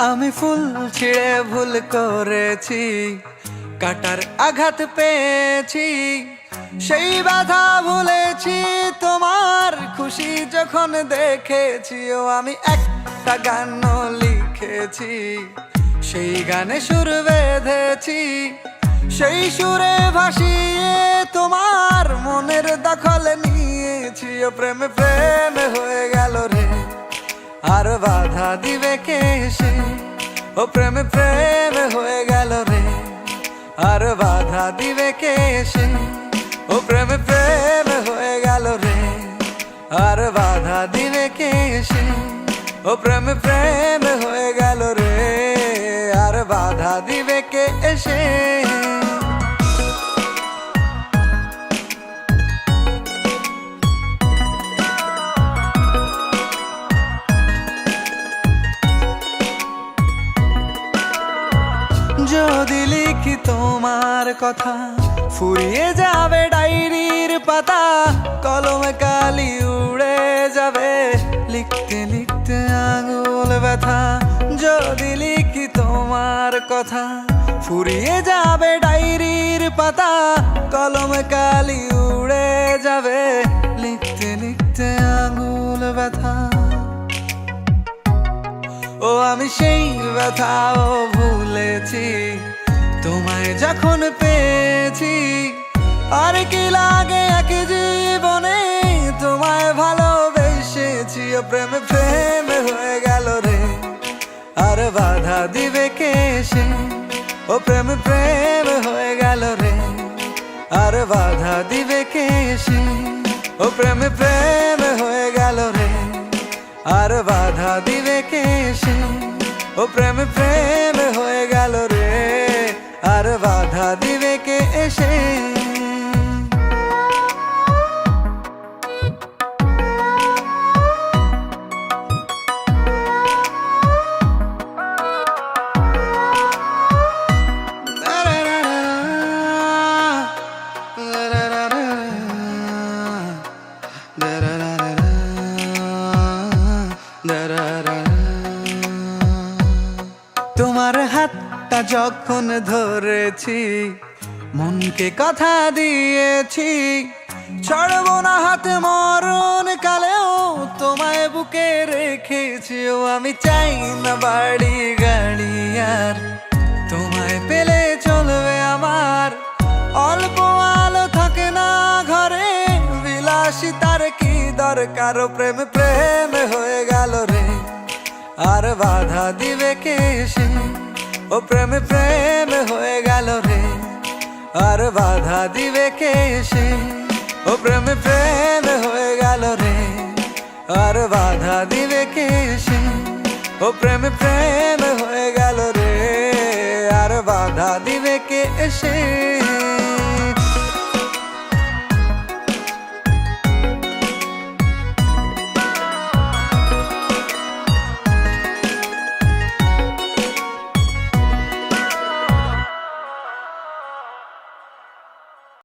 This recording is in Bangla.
আমি ফুল ছিঁড়ে ভুল করেছি, কাটার আঘাত পেয়েছি, সেই ব্যথা ভুলেছি তোমার খুশি যখন দেখেছি। ও আমি একটা গান লিখেছি, সেই গানে সুর বেঁধেছি, সেই সুরে ভাসিয়ে তোমার মনের দখল নিয়েছি। ও প্রেমে প্রেমে হয়ে গেল রে, আর বাধা দিবে কে সে? ও প্রেমে প্রেমে হয়ে গেল রে, আর বাধা দিবে কে সে? ও প্রেমে প্রেমে হয়ে গেল রে, আর বাধা দিবে কে সে? ও প্রেমে প্রেমে হয়ে গেল রে, আর বাধা দিবে কে এসে? যদি লিখি তোমার কথা, ফুরিয়ে যাবে ডায়েরির পাতা, কলমে কালি উড়ে যাবে, লিখতে লিখতে আঙুল ব্যথা। যদি লিখি তোমার কথা, ফুরিয়ে যাবে ডায়েরির পাতা, কলমে কালি উড়ে যাবে, লিখতে লিখতে আঙুল ব্যথা। ও আমি সেই ব্যথাও ভুলেছি, তোমায় যখন পেয়েছি। আর কি লাগে এক জীবনে, তোমায় ভালোবেসেছি। ও প্রেমে প্রেমে হয়ে গেল রে, আর বাধা দিবে কে সে? ও প্রেমে প্রেমে হয়ে গেল রে, আর বাধা দিবে কে সে? ও প্রেমে প্রেমে হয়ে গেল রে, আর বাধা দিবে কে সে? ও প্রেমে প্রেমে হয়ে গেল রে, আর বাধা দিবে কে এসে? তোমার হাতটা যখন ধরেছি, মনকে কথা দিয়েছি, ছাড়বো না হাত মরণ কালেও, তোমায় বুকে রেখেছি। ও আমি চাই না বাড়ি গাড়ি আর, তোমায় পেলে চলবে আমার। অল্প আলো থাকে না ঘরে, বিলাসিতার কি দরকার? ও প্রেমে প্রেমে হয়ে গেল রে, আর বাধা দিবে কে সে? ও প্রেমে প্রেমে হয়ে গেল রে, আর বাধা দিবে কে সে? ও প্রেমে প্রেমে হয়ে গেল রে, আর বাধা দিবে কে সে? ও প্রেমে প্রেমে হয়ে গেল রে, আর বাধা দিবে কে এসে?